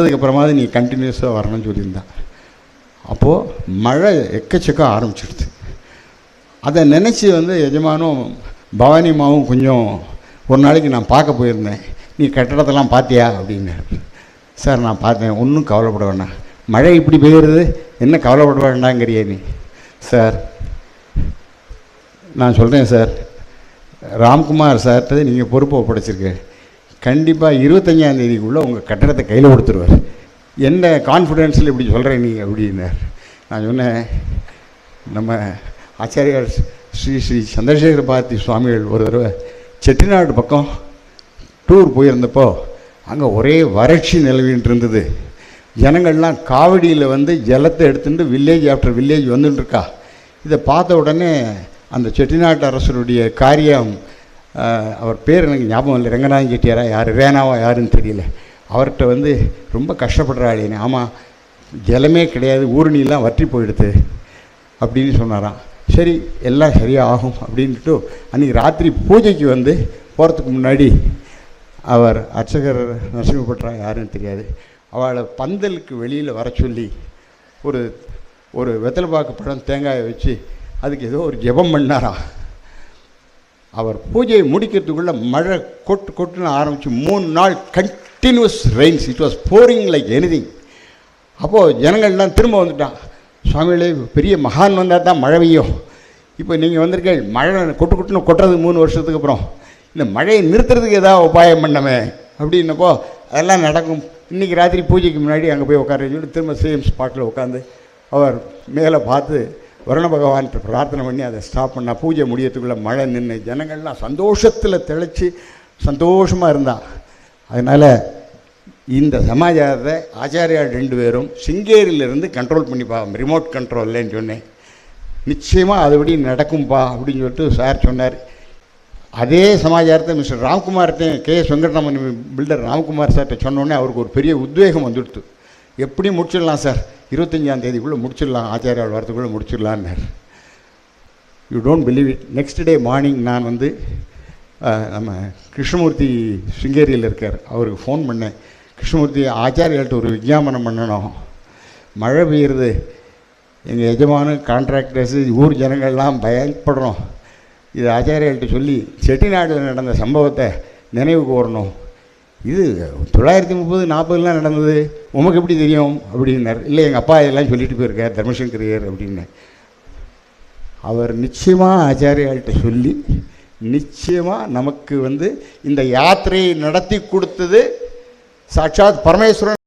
அதுக்கப்புறமாவது நீ கண்டினியூஸாக வரணும்னு சொல்லியிருந்தான். அப்போது மழை எக்கச்சக்கம் ஆரம்பிச்சிடுது. அதை நினச்சி எஜமானும் பவானிமாவும் கொஞ்சம் ஒரு நாளைக்கு நான் பார்க்க போயிருந்தேன். நீ கட்டடத்தெல்லாம் பார்த்தியா அப்படின்னாரு. சார் நான் பார்த்தேன், ஒன்றும் கவலைப்பட வேண்டாம், மழை இப்படி பெய்யுறது, என்ன கவலைப்பட வேண்டாங்கிறியே நீ. சார் நான் சொல்கிறேன் சார், ராம்குமார் சார்கிட்ட நீங்கள் பொறுப்பை ஒப்படைச்சிருக்க, கண்டிப்பாக 25ஆம் தேதிக்குள்ளே உங்கள் கட்டடத்தை கையில் கொடுத்துருவார். என்ன கான்ஃபிடென்ஸில் இப்படி சொல்கிறேன் நீ அப்படின்னார். நான் சொன்னேன், நம்ம ஆச்சாரியார் ஸ்ரீ ஸ்ரீ சந்திரசேகர பாரதி சுவாமிகள் ஒரு தடவை செட்டிநாடு பக்கம் டூர் போயிருந்தப்போ அங்கே ஒரே வறட்சி நிலவின்னு இருந்தது. ஜனங்கள்லாம் காவடியில் ஜலத்தை எடுத்துட்டு வில்லேஜ் ஆஃப்டர் வில்லேஜ் வந்துட்டுருக்கா. இதை பார்த்த உடனே அந்த செட்டிநாட்டு அரசருடைய காரியம், அவர் பேர் எனக்கு ஞாபகம் இல்லை, ரங்கநாதன் செட்டியாரா யார், ரேனாவா யாருன்னு தெரியல, அவர்கிட்ட ரொம்ப கஷ்டப்படுறாளேன்னு. ஆமாம், ஜலமே கிடையாது, ஊருணிலாம் வற்றி போயிடுது அப்படின்னு சொன்னாராம். சரி, எல்லாம் சரியாக ஆகும் அப்படின்ட்டு அன்றைக்கி ராத்திரி பூஜைக்கு போகிறதுக்கு முன்னாடி அவர் அர்ச்சகர் நரசிம்மபட்ரா யாருன்னு தெரியாது, அவளை பந்தலுக்கு வெளியில் வர சொல்லி ஒரு வெத்தலைப்பாக்கு பழம் தேங்காயை வச்சு அதுக்கு ஏதோ ஒரு ஜெபம் பண்ணாரா. அவர் பூஜையை முடிக்கிறதுக்குள்ளே மழை கொட்டுன்னு ஆரம்பித்து 3 நாள் continuous rains. It was boring like anything. அப்போது ஜனங்கள்லாம் திரும்ப வந்துட்டான். சுவாமிகளே, பெரிய மகான் வந்தால் தான் மழை பெய்யும், இப்போ நீங்கள் வந்திருக்கேள், மழை கொட்டுன்னு கொட்டுறது 3 வருஷத்துக்கு அப்புறம், இந்த மழையை நிறுத்துறதுக்கு ஏதாவது உபாயம் பண்ணமே அப்படின்னப்போ அதெல்லாம் நடக்கும். இன்றைக்கி ராத்திரி பூஜைக்கு முன்னாடி அங்கே போய் உட்கார சொல்லிட்டு திரும்ப சேம் ஸ்பாட்டில் உட்காந்து அவர் மேலே பார்த்து வருண பகவான்கிட்ட பிரார்த்தனை பண்ணி அதை ஸ்டாப் பண்ணால் பூஜை முடியறதுக்குள்ளே மழை நின்று ஜனங்கள்லாம் சந்தோஷத்தில் திளைச்சி சந்தோஷமாக இருந்தான். அதனால் இந்த சமாச்சாரத்தை ஆச்சாரியார் 2 பேரும் சிங்கேரியிலேருந்து கண்ட்ரோல் பண்ணிப்பா, ரிமோட் கண்ட்ரோல்லன்னு சொன்னேன். நிச்சயமாக அதுபடி நடக்கும்பா அப்படின்னு சொல்லிட்டு சார் சொன்னார். அதே சமாச்சாரத்தை மிஸ்டர் ராம்குமார்கிட்டையும் KS வெங்கட்ராமன் பில்டர் ராம்குமார் சார்கிட்ட சொன்னோடனே அவருக்கு ஒரு பெரிய உத்வேகம் வந்துடுத்து. எப்படி முடிச்சிடலாம் சார், 25ஆம் தேதிக்குள்ளே முடிச்சிடலாம், ஆச்சாரியார் வரத்துக்குள்ளே முடிச்சிடலான்னார். You don't believe it, next day morning நான் நம்ம கிருஷ்ணமூர்த்தி சிங்கேரியில் இருக்கார், அவருக்கு ஃபோன் பண்ணேன். கிருஷ்ணமூர்த்தி, ஆச்சாரியார்கிட்ட ஒரு விஞ்ஞாபனம் பண்ணணும், மழை பெய்யுறது, எங்கள் எஜமானு கான்ட்ராக்டர்ஸு ஊர் ஜனங்கள்லாம் பயப்படுறோம், இது ஆச்சாரியார்கிட்ட சொல்லி செட்டிநாட்டில் நடந்த சம்பவத்தை நினைவு கூறணும். இது 930-40 நடந்தது, உமக்கு எப்படி தெரியும் அப்படின்னார். இல்லை, எங்கள் அப்பா இதெல்லாம் சொல்லிட்டு போயிருக்கார் தர்மசங்கரியர் அப்படின்னு. அவர் நிச்சயமாக ஆச்சாரியார்கிட்ட சொல்லி நிச்சயமாக நமக்கு இந்த யாத்திரையை நடத்தி கொடுத்தது சாட்சாத் பரமேஸ்வரன்.